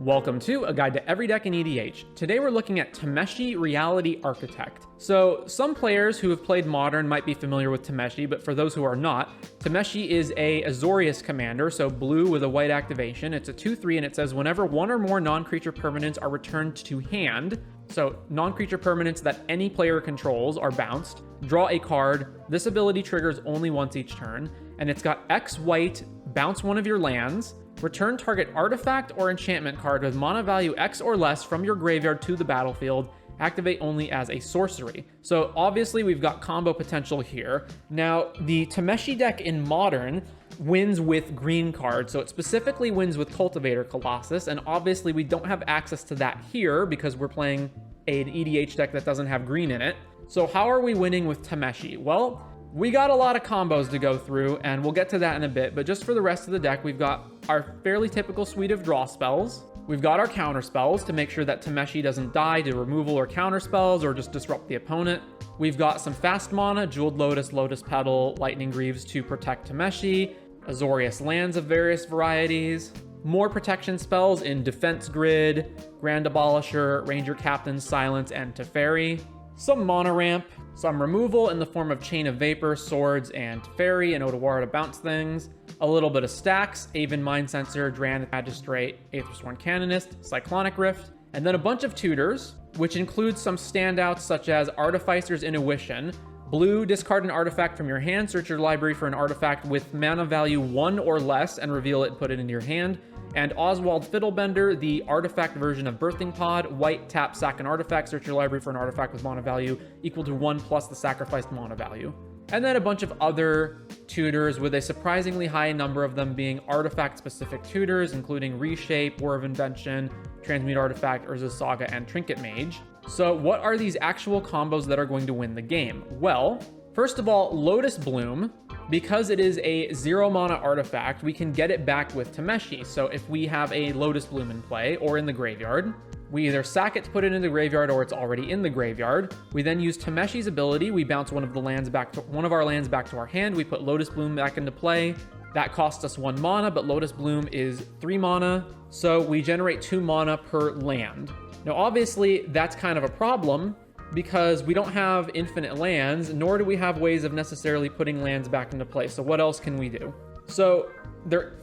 Welcome to A Guide to Every Deck in EDH. Today we're looking at Tameshi Reality Architect. So some players who have played Modern might be familiar with Tameshi, but for those who are not, Tameshi is a Azorius commander, so blue with a white activation. It's a 2/3 and it says whenever one or more non-creature permanents are returned to hand, so non-creature permanents that any player controls are bounced, draw a card. This ability triggers only once each turn, and it's got X white, bounce one of your lands, return target artifact or enchantment card with mana value X or less from your graveyard to the battlefield, activate only as a sorcery. So obviously we've got combo potential here. Now, the Tameshi deck in Modern wins with green cards, so it specifically wins with Cultivator Colossus, and obviously we don't have access to that here because we're playing an EDH deck that doesn't have green in it. So how are we winning with Tameshi? Well, we got a lot of combos to go through, and we'll get to that in a bit, but just for the rest of the deck, we've got our fairly typical suite of draw spells. We've got our counter spells to make sure that Tameshi doesn't die to removal or counter spells or just disrupt the opponent. We've got some fast mana, Jeweled Lotus, Lotus Petal, Lightning Greaves to protect Tameshi, Azorius lands of various varieties, more protection spells in Defense Grid, Grand Abolisher, Ranger Captain, Silence, and Teferi. Some mana ramp, some removal in the form of Chain of Vapor, Swords, and Teferi, and Otawara to bounce things. A little bit of stacks, Aven Mind Sensor, Drannith Magistrate, Aethersworn Canonist, Cyclonic Rift, and then a bunch of tutors, which includes some standouts such as Artificer's Intuition. Blue, discard an artifact from your hand, search your library for an artifact with mana value 1 or less, and reveal it and put it into your hand. And Oswald Fiddlebender, the artifact version of Birthing Pod. White, tap, sack an artifact, search your library for an artifact with mana value equal to 1 plus the sacrificed mana value. And then a bunch of other tutors, with a surprisingly high number of them being artifact-specific tutors, including Reshape, War of Invention, Transmute Artifact, Urza's Saga, and Trinket Mage. So what are these actual combos that are going to win the game? Well, first of all, Lotus Bloom. Because it is a 0 mana artifact, we can get it back with Tameshi. So if we have a Lotus Bloom in play or in the graveyard, we either sack it to put it in the graveyard or it's already in the graveyard. We then use Tameshi's ability. We bounce one of our lands back to our hand. We put Lotus Bloom back into play. That costs us 1 mana, but Lotus Bloom is 3 mana. So we generate 2 mana per land. Now, obviously, that's kind of a problem because we don't have infinite lands, nor do we have ways of necessarily putting lands back into play. So what else can we do? So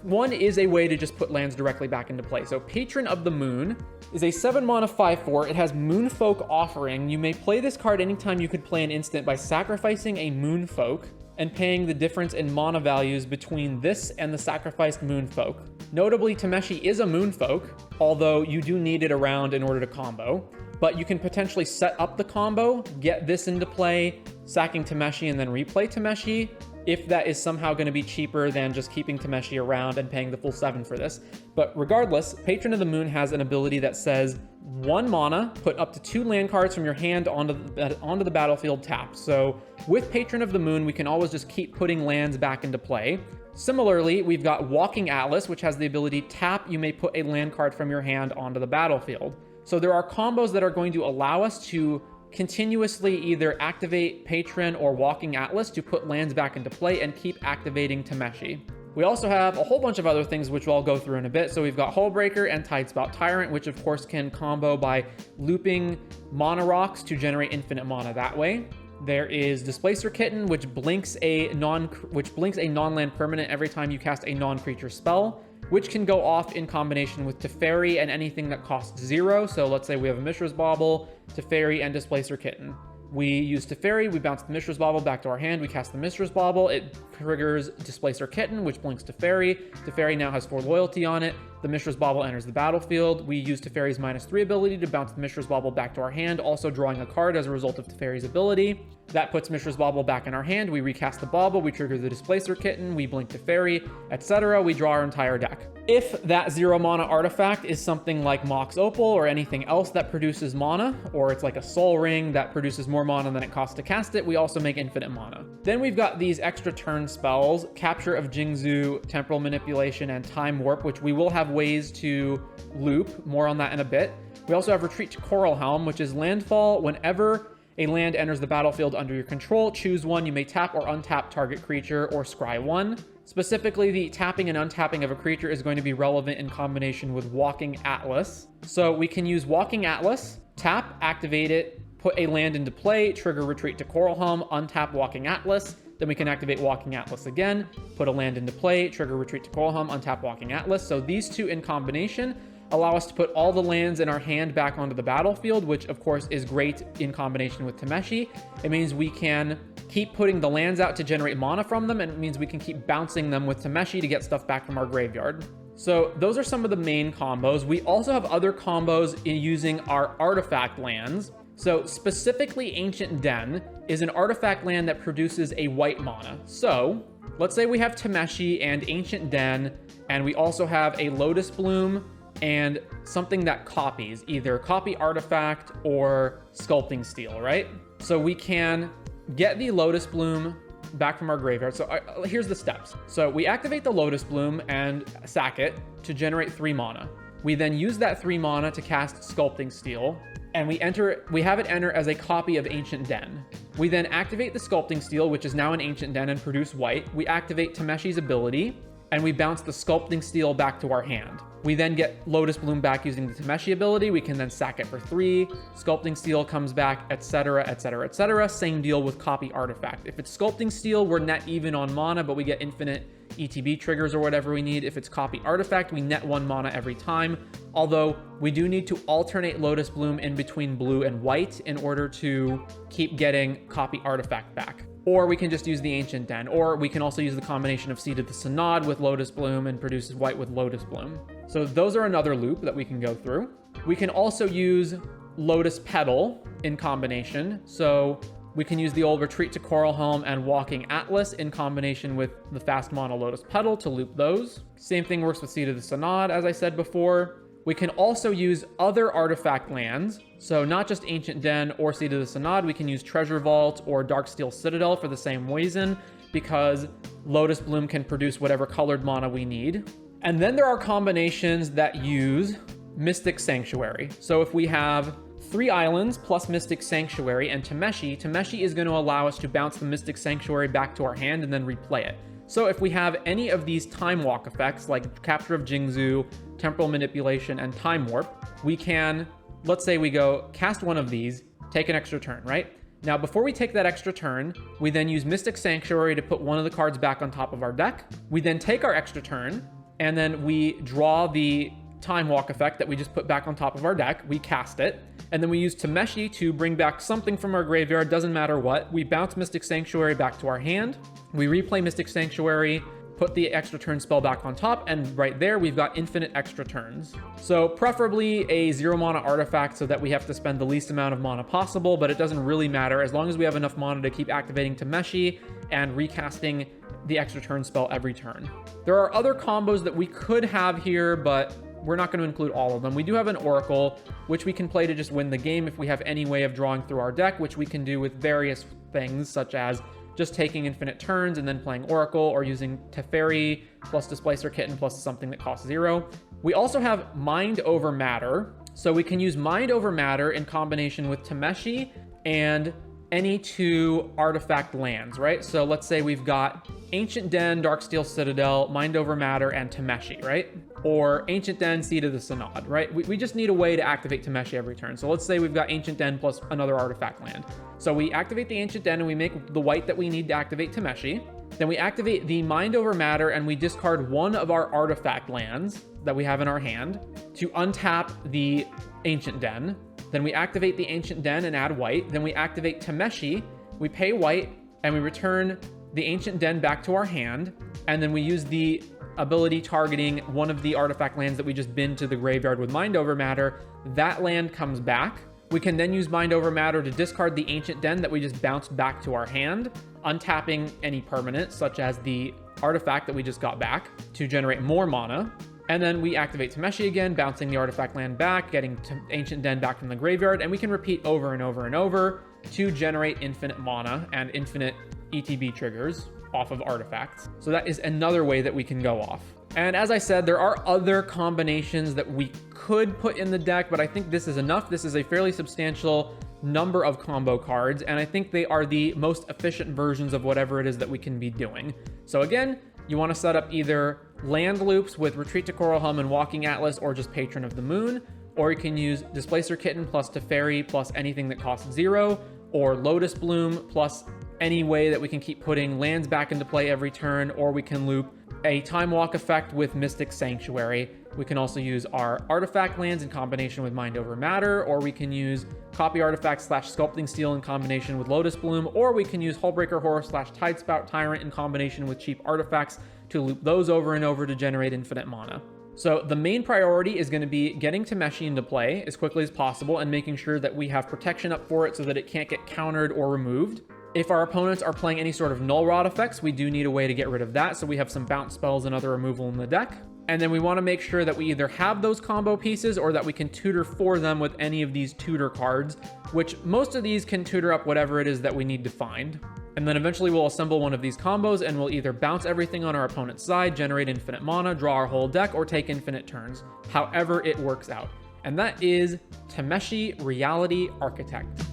one is a way to just put lands directly back into play. So Patron of the Moon is a 7 mana 5/4. It has Moonfolk Offering. You may play this card anytime you could play an instant by sacrificing a Moonfolk and paying the difference in mana values between this and the sacrificed Moonfolk. Notably, Tameshi is a Moonfolk, although you do need it around in order to combo. But you can potentially set up the combo, get this into play, sacking Tameshi, and then replay Tameshi, if that is somehow going to be cheaper than just keeping Tameshi around and paying the full 7 for this. But regardless, Patron of the Moon has an ability that says 1 mana, put up to 2 land cards from your hand onto the battlefield tapped. So with Patron of the Moon, we can always just keep putting lands back into play. Similarly, we've got Walking Atlas, which has the ability tap, you may put a land card from your hand onto the battlefield. So there are combos that are going to allow us to continuously either activate Patron or Walking Atlas to put lands back into play and keep activating Tameshi. We also have a whole bunch of other things which I'll go through in a bit. So we've got Hullbreaker and Tidespout Tyrant, which of course can combo by looping mana rocks to generate infinite mana that way. There is Displacer Kitten, which blinks a non-land permanent every time you cast a non-creature spell, which can go off in combination with Teferi and anything that costs 0. So let's say we have a Mishra's Bauble, Teferi, and Displacer Kitten. We use Teferi, we bounce the Mishra's Bauble back to our hand, we cast the Mishra's Bauble, it triggers Displacer Kitten, which blinks Teferi. Teferi now has 4 loyalty on it. The Mishra's Bauble enters the battlefield. We use Teferi's -3 ability to bounce the Mishra's Bauble back to our hand, also drawing a card as a result of Teferi's ability. That puts Mishra's Bauble back in our hand. We recast the Bauble, we trigger the Displacer Kitten, we blink Teferi, etc. We draw our entire deck. If that 0 mana artifact is something like Mox Opal or anything else that produces mana, or it's like a Soul Ring that produces more mana than it costs to cast it, we also make infinite mana. Then we've got these extra turn spells, Capture of Jingzhou, Temporal Manipulation, and Time Warp, which we will have ways to loop. More on that in a bit. We also have Retreat to Coral Helm, which is landfall. Whenever a land enters the battlefield under your control, choose one. You may tap or untap target creature or scry 1. Specifically, the tapping and untapping of a creature is going to be relevant in combination with Walking Atlas. So we can use Walking Atlas, tap, activate it, put a land into play, trigger Retreat to Coral Helm, untap Walking Atlas. Then we can activate Walking Atlas again, put a land into play, trigger Retreat to Coral Helm, untap Walking Atlas. So these two in combination allow us to put all the lands in our hand back onto the battlefield, which of course is great in combination with Tameshi. It means we can keep putting the lands out to generate mana from them, and it means we can keep bouncing them with Tameshi to get stuff back from our graveyard. So those are some of the main combos. We also have other combos in using our artifact lands. So specifically, Ancient Den is an artifact land that produces a white mana. So let's say we have Tameshi and Ancient Den, and we also have a Lotus Bloom and something that copies, either copy artifact or sculpting steel, right? So we can get the Lotus Bloom back from our graveyard. So here's the steps. So we activate the Lotus Bloom and sack it to generate 3 mana. We then use that 3 mana to cast Sculpting Steel, and we have it enter as a copy of Ancient Den. We then activate the Sculpting Steel, which is now an Ancient Den, and produce white. We activate Tameshi's ability, and we bounce the Sculpting Steel back to our hand. We then get Lotus Bloom back using the Tameshi ability. We can then sack it for 3. Sculpting Steel comes back, etc., etc., etc. Same deal with Copy Artifact. If it's Sculpting Steel, we're net even on mana, but we get infinite ETB triggers or whatever we need. If it's Copy Artifact, we net 1 mana every time. Although we do need to alternate Lotus Bloom in between blue and white in order to keep getting Copy Artifact back. Or we can just use the Ancient Den, or we can also use the combination of Seed of the Synod with Lotus Bloom and produces white with Lotus Bloom. So those are another loop that we can go through. We can also use Lotus Petal in combination. So we can use the old Retreat to Coral Helm and Walking Atlas in combination with the fast mana Lotus Petal to loop those. Same thing works with Seed of the Synod, as I said before. We can also use other artifact lands. So not just Ancient Den or Seed of the Synod, we can use Treasure Vault or Darksteel Citadel for the same reason, because Lotus Bloom can produce whatever colored mana we need. And then there are combinations that use Mystic Sanctuary. So if we have 3 islands plus Mystic Sanctuary and Tameshi is going to allow us to bounce the Mystic Sanctuary back to our hand and then replay it. So if we have any of these Time Walk effects like Capture of Jingzhou, Temporal Manipulation, and Time Warp, we can, let's say we go cast one of these, take an extra turn, right? Now, before we take that extra turn, we then use Mystic Sanctuary to put one of the cards back on top of our deck. We then take our extra turn, and then we draw the Time Walk effect that we just put back on top of our deck. We cast it, and then we use Tameshi to bring back something from our graveyard, doesn't matter what. We bounce Mystic Sanctuary back to our hand. We replay Mystic Sanctuary, put the extra turn spell back on top, and right there we've got infinite extra turns. So preferably a 0 mana artifact so that we have to spend the least amount of mana possible, but it doesn't really matter as long as we have enough mana to keep activating Tameshi and recasting the extra turn spell every turn. There are other combos that we could have here, but we're not going to include all of them. We do have an Oracle, which we can play to just win the game if we have any way of drawing through our deck, which we can do with various things, such as just taking infinite turns and then playing Oracle, or using Teferi plus Displacer Kitten plus something that costs 0. We also have Mind Over Matter. So we can use Mind Over Matter in combination with Tameshi and any 2 artifact lands, right? So let's say we've got Ancient Den, Darksteel Citadel, Mind Over Matter, and Tameshi, right? Or Ancient Den, Seed of the Synod, right? We just need a way to activate Tameshi every turn. So let's say we've got Ancient Den plus another artifact land. So we activate the Ancient Den and we make the white that we need to activate Tameshi. Then we activate the Mind Over Matter and we discard one of our artifact lands that we have in our hand to untap the Ancient Den. Then we activate the Ancient Den and add white. Then we activate Tameshi, we pay white, and we return the Ancient Den back to our hand. And then we use the ability targeting one of the artifact lands that we just binned to the graveyard with Mind Over Matter. That land comes back. We can then use Mind Over Matter to discard the Ancient Den that we just bounced back to our hand, untapping any permanent, such as the artifact that we just got back, to generate more mana. And then we activate Tameshi again, bouncing the artifact land back, getting Ancient Den back from the graveyard, and we can repeat over and over and over to generate infinite mana and infinite ETB triggers off of artifacts. So that is another way that we can go off. And as I said, there are other combinations that we could put in the deck, but I think this is enough. This is a fairly substantial number of combo cards, and I think they are the most efficient versions of whatever it is that we can be doing. So again, you want to set up either land loops with Retreat to Coral Helm and Walking Atlas, or just Patron of the Moon, or you can use Displacer Kitten plus Teferi plus anything that costs 0, or Lotus Bloom plus any way that we can keep putting lands back into play every turn, or we can loop a Time Walk effect with Mystic Sanctuary. We can also use our artifact lands in combination with Mind Over Matter, or we can use Copy Artifact / Sculpting Steel in combination with Lotus Bloom, or we can use Hullbreaker Horror / Tidespout Tyrant in combination with cheap artifacts to loop those over and over to generate infinite mana. So the main priority is going to be getting Tameshi into play as quickly as possible and making sure that we have protection up for it so that it can't get countered or removed. If our opponents are playing any sort of null rod effects, we do need a way to get rid of that, so we have some bounce spells and other removal in the deck. And then we want to make sure that we either have those combo pieces or that we can tutor for them with any of these tutor cards, which most of these can tutor up whatever it is that we need to find. And then eventually we'll assemble one of these combos and we'll either bounce everything on our opponent's side, generate infinite mana, draw our whole deck, or take infinite turns, however it works out. And that is Tameshi Reality Architect.